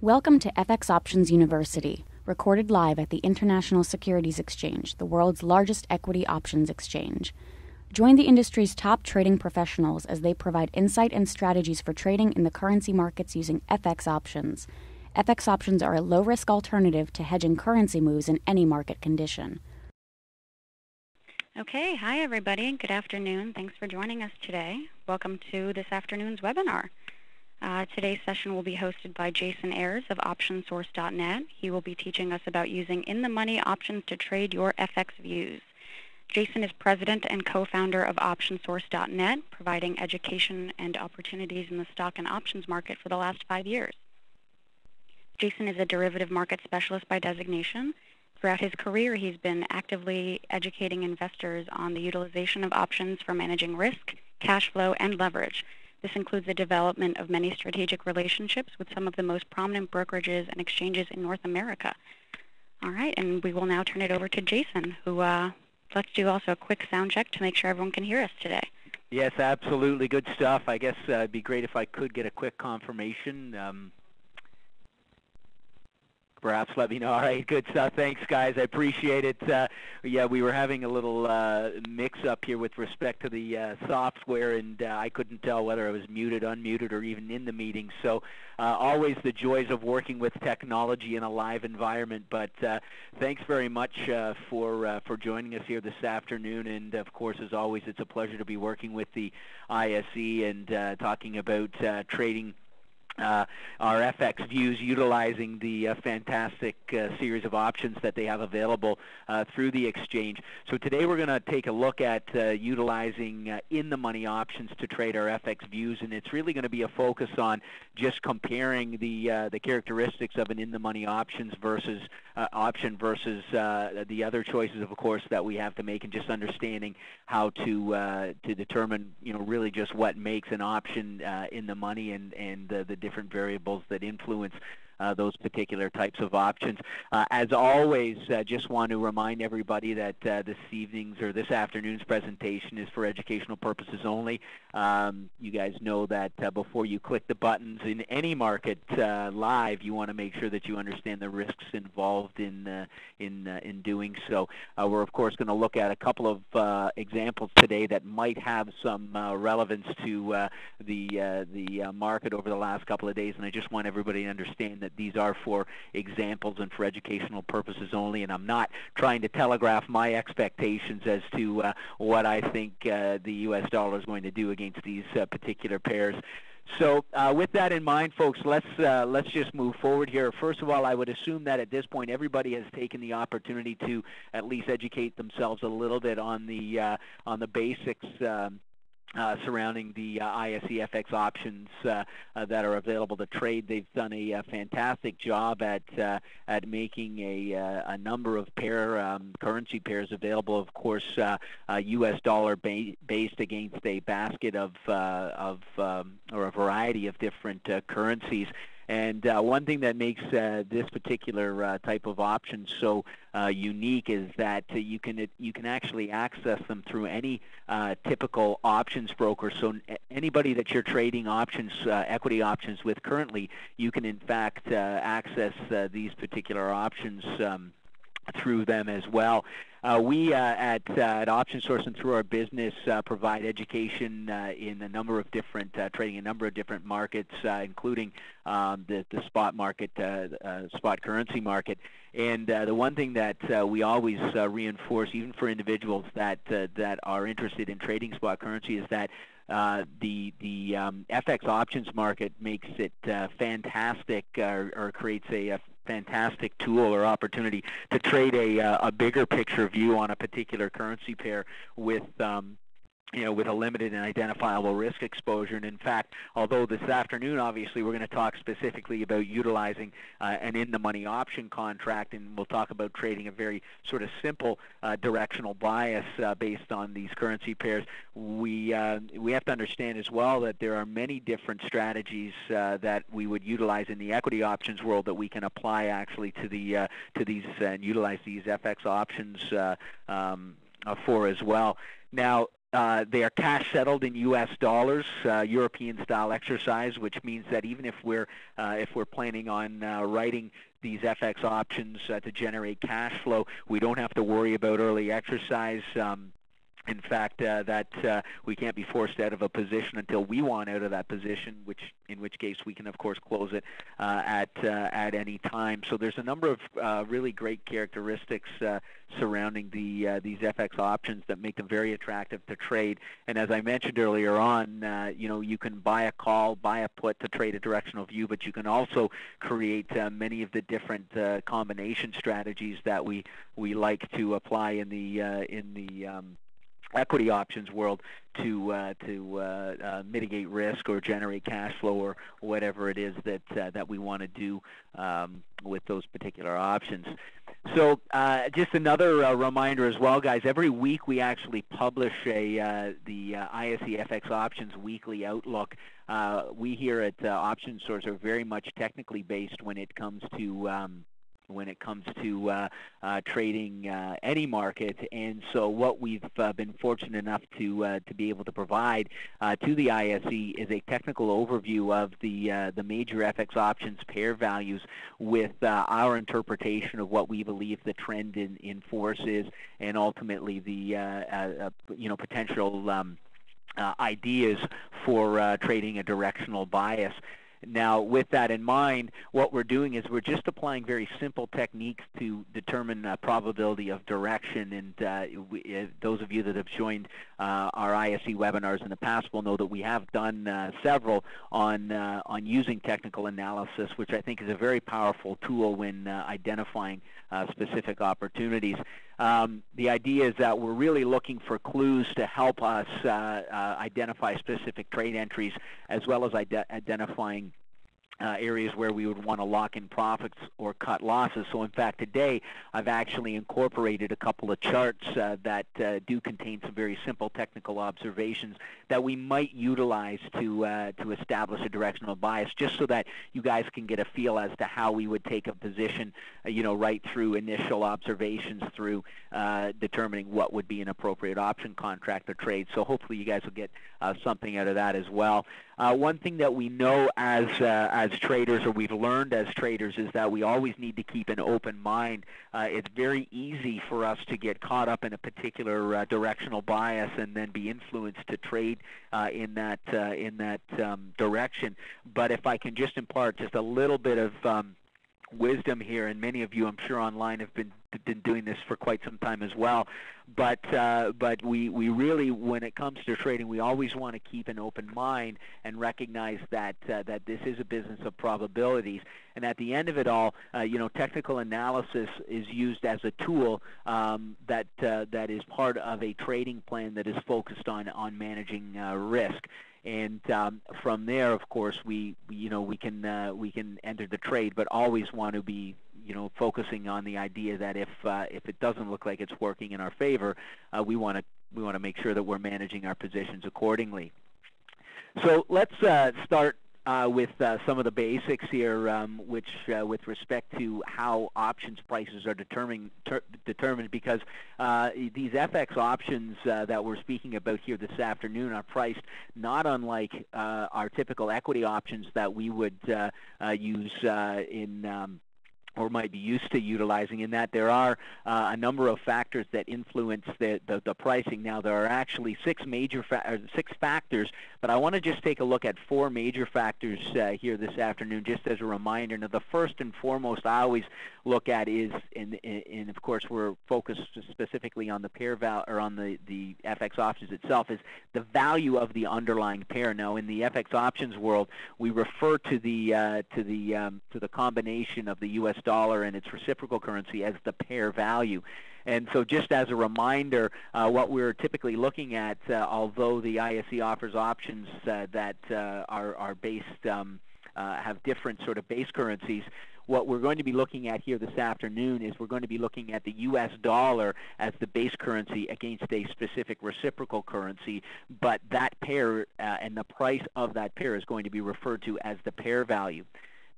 Welcome to FX Options University, recorded live at the International Securities Exchange, the world's largest equity options exchange. Join the industry's top trading professionals as they provide insight and strategies for trading in the currency markets using FX options. FX options are a low-risk alternative to hedging currency moves in any market condition. Okay, hi everybody. Good afternoon. Thanks for joining us today. Welcome to this afternoon's webinar. Today's session will be hosted by Jason Ayres of OptionSource.net. He will be teaching us about using in-the-money options to trade your FX views. Jason is president and co-founder of OptionSource.net, providing education and opportunities in the stock and options market for the last 5 years. Jason is a derivative market specialist by designation. Throughout his career, he's been actively educating investors on the utilization of options for managing risk, cash flow, and leverage. This includes the development of many strategic relationships with some of the most prominent brokerages and exchanges in North America. All right, and we will now turn it over to Jason, who let's do also a quick sound check to make sure everyone can hear us today. Yes, absolutely. Good stuff. I guess it'd be great if I could get a quick confirmation. Perhaps let me know. All right, good stuff. Thanks, guys. I appreciate it. Yeah, we were having a little mix-up here with respect to the software, and I couldn't tell whether I was muted, unmuted, or even in the meeting. So always the joys of working with technology in a live environment. But thanks very much for joining us here this afternoon. And, of course, as always, it's a pleasure to be working with the ISE and talking about trading our FX views, utilizing the fantastic series of options that they have available through the exchange. So today we're going to take a look at utilizing in-the-money options to trade our FX views, and it's really going to be a focus on just comparing the characteristics of an in-the-money options versus the other choices, of course, that we have to make, and just understanding how to determine, really just what makes an option in the money and the different variables that influence those particular types of options. As always, just want to remind everybody that this afternoon's presentation is for educational purposes only. You guys know that before you click the buttons in any market live, you want to make sure that you understand the risks involved in doing so. We're of course going to look at a couple of examples today that might have some relevance to the market over the last couple of days, and I just want everybody to understand that these are for examples and for educational purposes only, and I'm not trying to telegraph my expectations as to what I think the U.S. dollar is going to do against these particular pairs. So with that in mind, folks, let's just move forward here. First of all, I would assume that at this point everybody has taken the opportunity to at least educate themselves a little bit on the basics surrounding the ISE FX options that are available to trade. They've done a fantastic job at making a number of currency pairs available. Of course, U.S. dollar based against a basket of or a variety of different currencies. And one thing that makes this particular type of option so unique is that you can actually access them through any typical options broker. So anybody that you're trading options, equity options with currently, you can in fact access these particular options through them as well. We at OptionSource and through our business provide education in a number of different trading a number of different markets, including the spot market, spot currency market. And the one thing that we always reinforce, even for individuals that are interested in trading spot currency, is that the FX options market makes it fantastic, or creates a fantastic tool or opportunity to trade a bigger picture view on a particular currency pair with with a limited and identifiable risk exposure. And in fact, although this afternoon, obviously, we're going to talk specifically about utilizing an in-the-money option contract, and we'll talk about trading a very sort of simple directional bias based on these currency pairs, we have to understand as well that there are many different strategies that we would utilize in the equity options world that we can apply actually to these and utilize these FX options for as well. Now, they are cash settled in U.S. dollars, European-style exercise, which means that even if we're planning on writing these FX options to generate cash flow, we don't have to worry about early exercise. In fact, we can't be forced out of a position until we want out of that position, in which case we can, of course, close it at any time. So there's a number of really great characteristics surrounding these FX options that make them very attractive to trade. And as I mentioned earlier on, you can buy a call, buy a put to trade a directional view, but you can also create many of the different combination strategies that we like to apply in the equity options world to mitigate risk or generate cash flow or whatever it is that we want to do with those particular options. So just another reminder as well, guys. Every week we actually publish the ISE FX Options Weekly Outlook. We here at Option Source are very much technically based when it comes to trading any market, and so what we've been fortunate enough to be able to provide to the ISE is a technical overview of the major FX options pair values with our interpretation of what we believe the trend in force is, and ultimately the potential ideas for trading a directional bias. Now, with that in mind, what we're doing is we're just applying very simple techniques to determine probability of direction. And those of you that have joined our ISE webinars in the past will know that we have done several on using technical analysis, which I think is a very powerful tool when identifying specific opportunities. The idea is that we're really looking for clues to help us identify specific trade entries, as well as identifying areas where we would want to lock in profits or cut losses. So in fact, today I've actually incorporated a couple of charts that do contain some very simple technical observations that we might utilize to establish a directional bias, just so that you guys can get a feel as to how we would take a position, right through initial observations through determining what would be an appropriate option contract or trade. So hopefully you guys will get something out of that as well. One thing that we know as traders, or we've learned as traders, is that we always need to keep an open mind. It's very easy for us to get caught up in a particular directional bias and then be influenced to trade in that direction. But if I can just impart just a little bit of wisdom here, and many of you, I'm sure, online have been doing this for quite some time as well. But we really, when it comes to trading, we always want to keep an open mind and recognize that this is a business of probabilities. And at the end of it all, technical analysis is used as a tool that is part of a trading plan that is focused on managing risk. And from there, of course, we can enter the trade, but always want to be focusing on the idea that if it doesn't look like it's working in our favor, we want to make sure that we're managing our positions accordingly. So let's start with some of the basics here, which with respect to how options prices are determined, because these FX options that we're speaking about here this afternoon are priced not unlike our typical equity options that we would use or might be used to utilizing, in that there are a number of factors that influence the pricing. Now, there are actually six factors, but I want to just take a look at four major factors here this afternoon, just as a reminder. Now, the first and foremost I always look at is, and of course we're focused specifically on the pair value, or on the FX options itself, is the value of the underlying pair. Now, in the FX options world, we refer to the combination of the U.S. dollar and its reciprocal currency as the pair value. And so just as a reminder, what we're typically looking at, although the ISE offers options that are based, have different sort of base currencies, what we're going to be looking at here this afternoon is we're going to be looking at the U.S. dollar as the base currency against a specific reciprocal currency, but that pair and the price of that pair is going to be referred to as the pair value.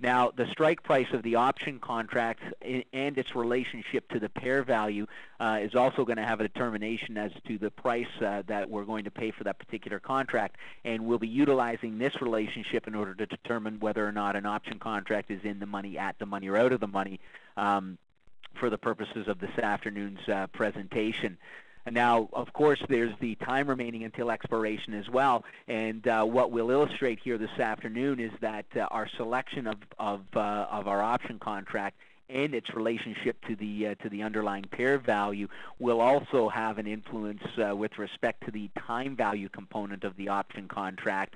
Now, the strike price of the option contract and its relationship to the pair value is also going to have a determination as to the price that we're going to pay for that particular contract, and we'll be utilizing this relationship in order to determine whether or not an option contract is in the money, at the money, or out of the money for the purposes of this afternoon's presentation. And now, of course, there's the time remaining until expiration as well. And what we'll illustrate here this afternoon is that our selection of our option contract and its relationship to the underlying pair value will also have an influence with respect to the time value component of the option contract.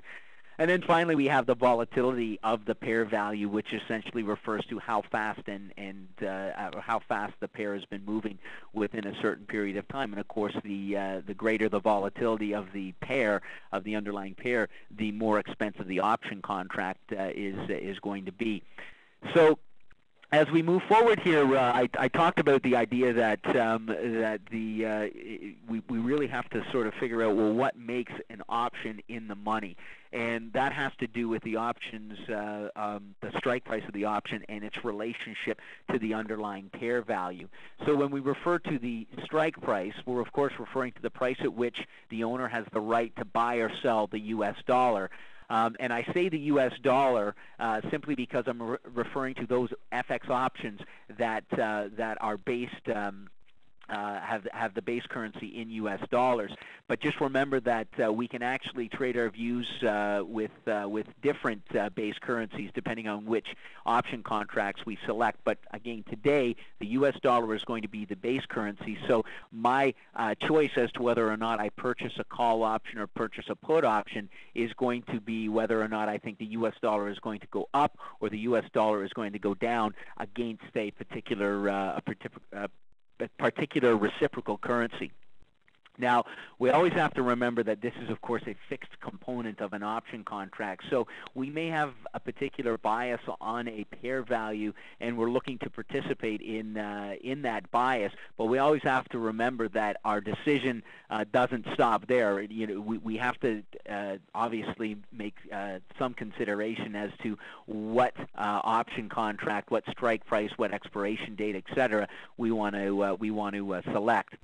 And then finally, we have the volatility of the pair value, which essentially refers to how fast or how fast the pair has been moving within a certain period of time. And of course, the greater the volatility of the pair, of the underlying pair, the more expensive the option contract is going to be. So, as we move forward here, I talked about the idea that we really have to sort of figure out, well, what makes an option in the money, and that has to do with the options, the strike price of the option and its relationship to the underlying pair value. So when we refer to the strike price, we're of course referring to the price at which the owner has the right to buy or sell the U.S. dollar. And I say the U.S. dollar simply because I'm referring to those FX options that are based have the base currency in U.S. dollars. But just remember that we can actually trade our views with different base currencies depending on which option contracts we select. But again, today the U.S. dollar is going to be the base currency. So my choice as to whether or not I purchase a call option or purchase a put option is going to be whether or not I think the U.S. dollar is going to go up or the U.S. dollar is going to go down against a particular reciprocal currency. Now, we always have to remember that this is, of course, a fixed component of an option contract. So we may have a particular bias on a pair value, and we're looking to participate in that bias. But we always have to remember that our decision doesn't stop there. You know, we have to obviously make some consideration as to what option contract, what strike price, what expiration date, etc. we want to select.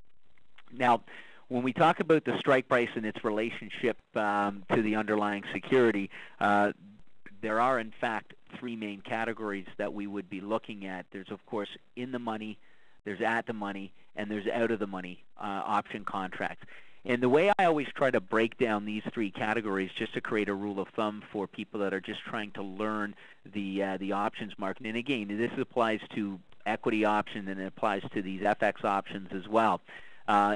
Now, when we talk about the strike price and its relationship to the underlying security, there are, in fact, three main categories that we would be looking at. There's, of course, in the money, there's at the money, and there's out of the money option contracts. And the way I always try to break down these three categories, just to create a rule of thumb for people that are just trying to learn the options market, and again, this applies to equity options and it applies to these FX options as well,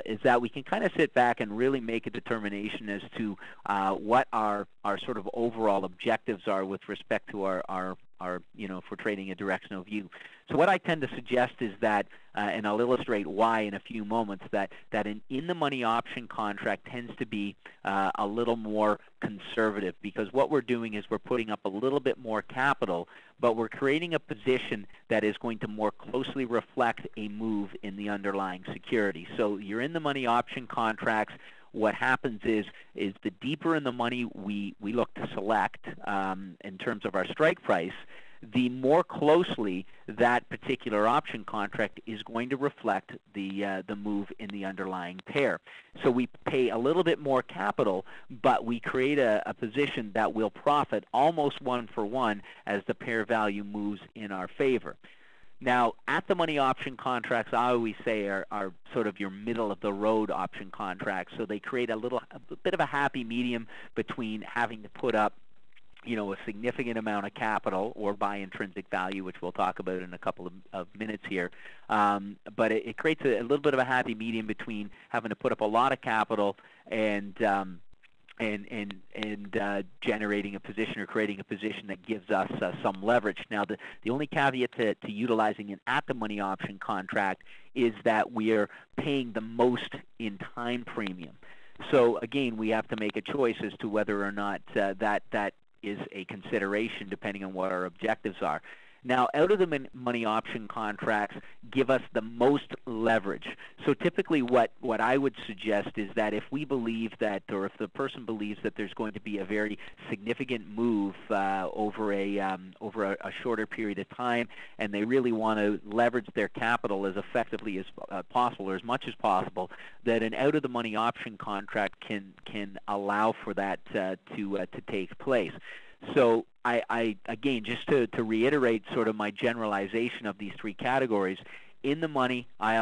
is that we can kind of sit back and really make a determination as to what our sort of overall objectives are with respect to our if we're trading a directional view. So what I tend to suggest is that, and I'll illustrate why in a few moments, that an in-the-money option contract tends to be a little more conservative, because what we're doing is we're putting up a little bit more capital, but we're creating a position that is going to more closely reflect a move in the underlying security. So you're in-the-money option contracts. What happens is the deeper in the money we look to select in terms of our strike price, the more closely that particular option contract is going to reflect the move in the underlying pair. So we pay a little bit more capital, but we create a position that will profit almost one for one as the pair value moves in our favor. Now, at-the-money option contracts, I always say, are sort of your middle-of-the-road option contracts. So they create a bit of a happy medium between having to put up, a significant amount of capital or buy intrinsic value, which we'll talk about in a couple of minutes here. But it creates a little bit of a happy medium between having to put up a lot of capital and generating a position or creating a position that gives us some leverage. Now, the only caveat to utilizing an at-the-money option contract is that we are paying the most in time premium. So again, we have to make a choice as to whether or not that is a consideration depending on what our objectives are. Now, out-of-the-money option contracts give us the most leverage. So typically what I would suggest is that if we believe that, or if the person believes that there's going to be a very significant move over a shorter period of time, and they really want to leverage their capital as effectively as possible, or as much as possible, that an out-of-the-money option contract can allow for that to take place. So I again, just to reiterate sort of my generalization of these three categories, in the money, I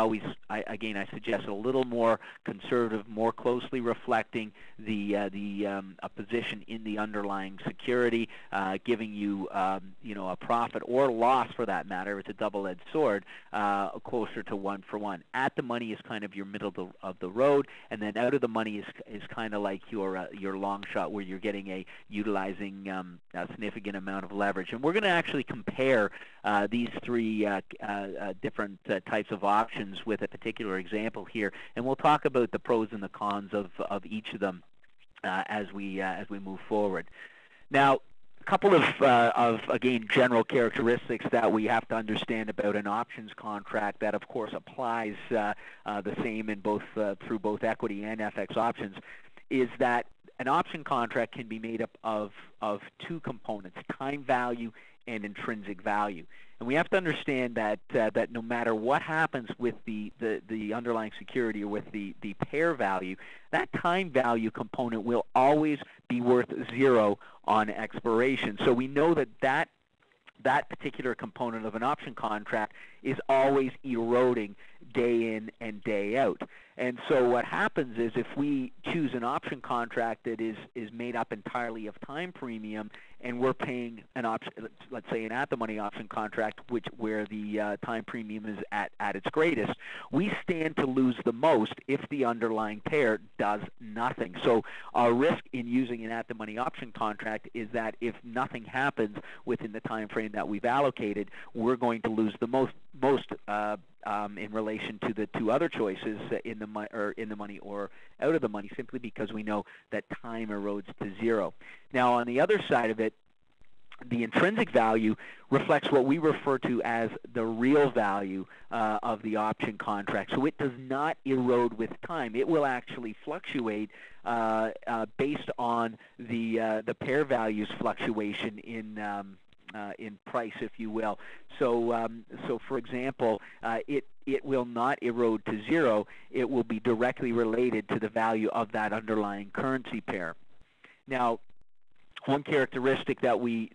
suggest a little more conservative, more closely reflecting a position in the underlying security, giving you a profit or loss for that matter. It's a double-edged sword, closer to 1-for-1. At the money is kind of your middle of the road, and then out of the money is kind of like your long shot, where you're utilizing a significant amount of leverage. And we're going to actually compare these three different types of options with a particular example here, and we'll talk about the pros and the cons of each of them as we move forward. Now, a couple of again general characteristics that we have to understand about an options contract that of course applies the same in through both equity and FX options, is that an option contract can be made up of two components: time value and intrinsic value. And we have to understand that no matter what happens with the underlying security or with the pair value, that time value component will always be worth 0 on expiration. So we know that particular component of an option contract is always eroding day in and day out. And so what happens is, if we choose an option contract that is made up entirely of time premium, and we're paying an option, let's say an at-the-money option contract, where the time premium is at its greatest, we stand to lose the most if the underlying pair does nothing. So our risk in using an at-the-money option contract is that if nothing happens within the time frame that we've allocated, we're going to lose the most in relation to the two other choices, in the money or out of the money, simply because we know that time erodes to 0. Now, on the other side of it, the intrinsic value reflects what we refer to as the real value of the option contract. So it does not erode with time. It will actually fluctuate based on the pair value's fluctuation in price, if you will. So for example, it will not erode to 0. It will be directly related to the value of that underlying currency pair. Now, one characteristic that we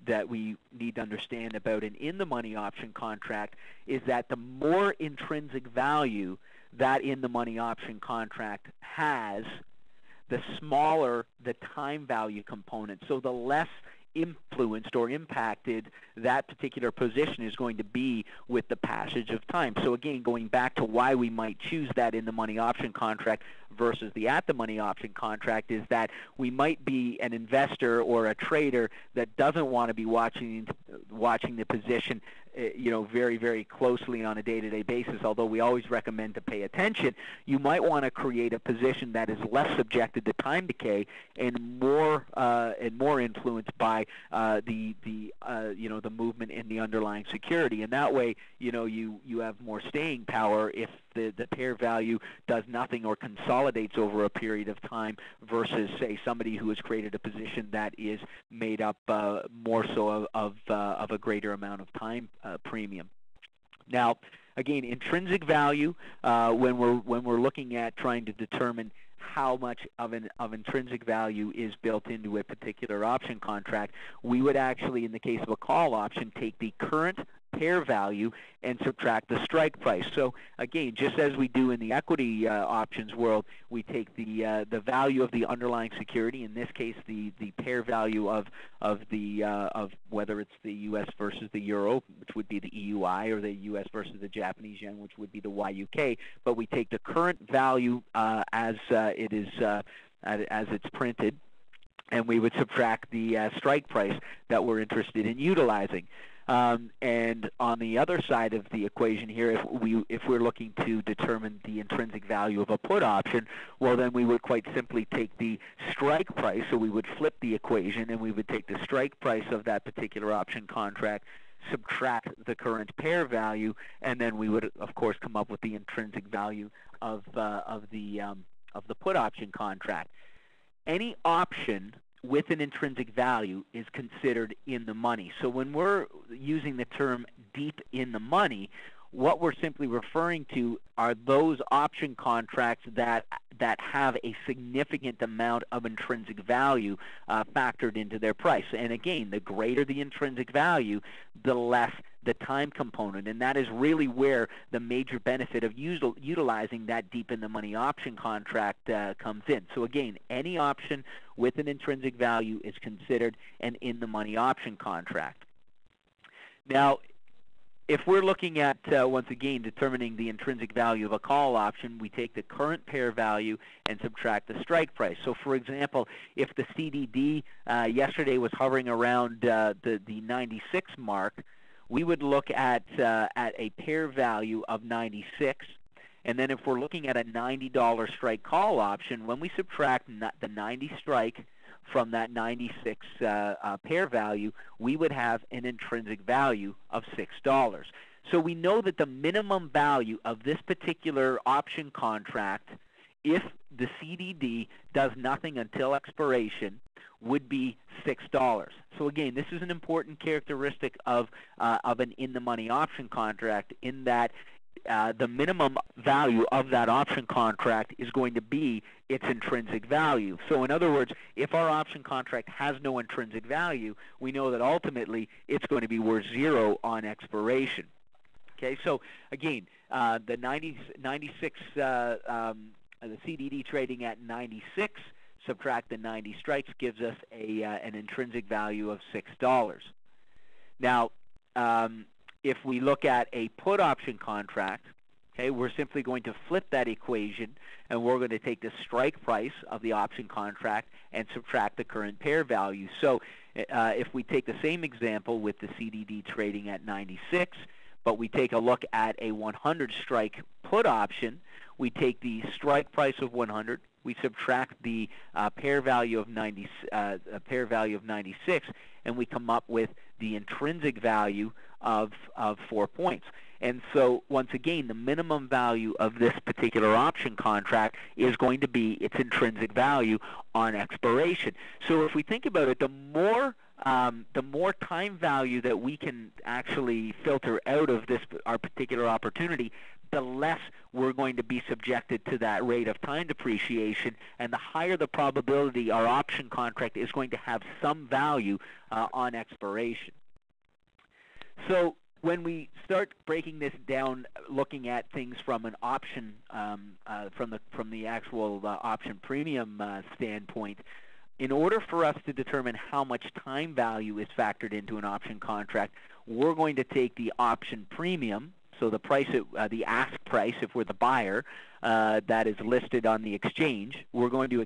need to understand about an in-the-money option contract is that the more intrinsic value that in-the-money option contract has, the smaller the time value component. So the less influenced or impacted that particular position is going to be with the passage of time. So again, going back to why we might choose that in the money option contract versus the at the money option contract, is that we might be an investor or a trader that doesn't want to be watching the position very, very closely on a day-to-day basis, although we always recommend to pay attention. You might want to create a position that is less subjected to time decay and more influenced by the movement in the underlying security. And that way, you have more staying power if the pair value does nothing or consolidates over a period of time, versus, say, somebody who has created a position that is made up more so of a greater amount of time premium. Now, again, intrinsic value, when we're looking at trying to determine how much of intrinsic value is built into a particular option contract, we would actually, in the case of a call option, take the current pair value and subtract the strike price. So again, just as we do in the equity options world, we take the value of the underlying security, in this case the pair value of whether it's the U.S. versus the euro, which would be the EUI, or the U.S. versus the Japanese yen, which would be the YUK, but we take the current value as it's printed, and we would subtract the strike price that we're interested in utilizing. And on the other side of the equation here, if we're looking to determine the intrinsic value of a put option, well, then we would quite simply take the strike price. So we would flip the equation, and we would take the strike price of that particular option contract subtract the current pair value, and then we would, of course, come up with the intrinsic value of the put option contract. Any option with an intrinsic value is considered in the money. So when we're using the term deep in the money, what we're simply referring to are those option contracts that have a significant amount of intrinsic value factored into their price. And again, the greater the intrinsic value, the less the time component. And that is really where the major benefit of utilizing that deep in the money option contract comes in. So again, any option with an intrinsic value is considered an in the money option contract. Now, if we're looking at, once again, determining the intrinsic value of a call option, we take the current pair value and subtract the strike price. So, for example, if the CDD yesterday was hovering around the 96 mark, we would look at a pair value of 96. And then if we're looking at a $90 strike call option, when we subtract the 90 strike from that 96 pair value, we would have an intrinsic value of $6. So we know that the minimum value of this particular option contract, if the CDD does nothing until expiration, would be $6. So again, this is an important characteristic of an in-the-money option contract, in that the minimum value of that option contract is going to be its intrinsic value. So in other words, if our option contract has no intrinsic value, we know that ultimately it's going to be worth 0 on expiration. Okay, so again, the 96, the CDD trading at 96, subtract the 90 strikes, gives us an intrinsic value of $6. Now, if we look at a put option contract, okay, we're simply going to flip that equation, and we're going to take the strike price of the option contract and subtract the current pair value. So if we take the same example with the CDD trading at 96, but we take a look at a 100 strike put option, we take the strike price of 100, we subtract the pair value of 96, and we come up with the intrinsic value of 4 points. And so, once again, the minimum value of this particular option contract is going to be its intrinsic value on expiration. So if we think about it, the more time value that we can actually filter out of our particular opportunity, the less we're going to be subjected to that rate of time depreciation, and the higher the probability our option contract is going to have some value on expiration. So when we start breaking this down, looking at things from an option, from the actual option premium standpoint, in order for us to determine how much time value is factored into an option contract, we're going to take the option premium, so the price, the ask price, if we're the buyer, that is listed on the exchange. We're going to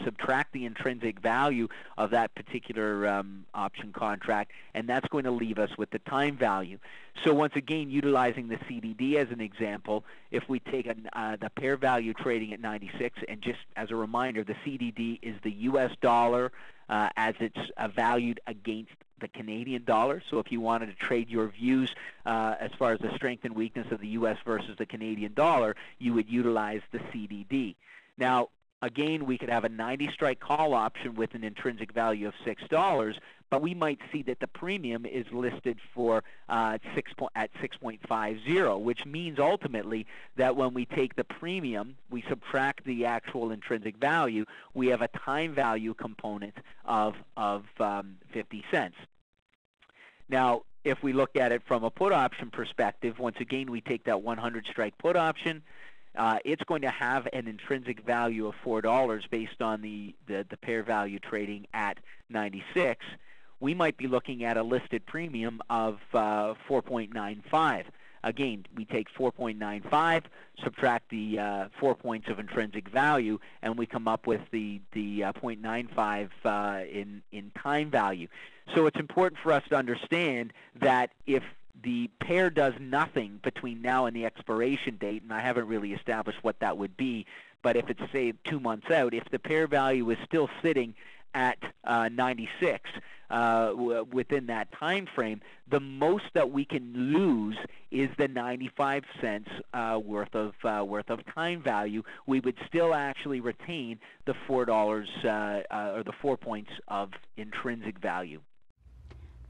subtract the intrinsic value of that particular option contract, and that's going to leave us with the time value. So once again, utilizing the CDD as an example, if we take the pair value trading at 96, and just as a reminder, the CDD is the U.S. dollar as it's valued against the Canadian dollar. So if you wanted to trade your views as far as the strength and weakness of the U.S. versus the Canadian dollar, you would utilize the CDD. Now, again, we could have a 90 strike call option with an intrinsic value of $6, but we might see that the premium is listed for at 6.50, which means ultimately that when we take the premium, we subtract the actual intrinsic value, we have a time value component of 50 cents. Now, if we look at it from a put option perspective, once again, we take that 100 strike put option. It's going to have an intrinsic value of $4 based on the pair value trading at 96. We might be looking at a listed premium of 4.95. Again, we take 4.95, subtract the 4 points of intrinsic value, and we come up with the 0.95 in time value. So it's important for us to understand that if the pair does nothing between now and the expiration date, and I haven't really established what that would be, but if it's, say, 2 months out, if the pair value is still sitting at 96 within that time frame, the most that we can lose is the 95 cents worth of time value. We would still actually retain the $4 or the 4 points of intrinsic value.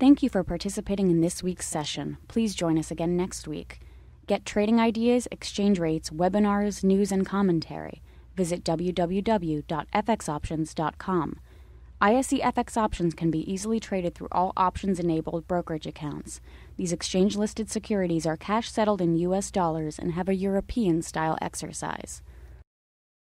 Thank you for participating in this week's session. Please join us again next week. Get trading ideas, exchange rates, webinars, news, and commentary. Visit www.fxoptions.com. ISE FX options can be easily traded through all options-enabled brokerage accounts. These exchange-listed securities are cash-settled in U.S. dollars and have a European-style exercise.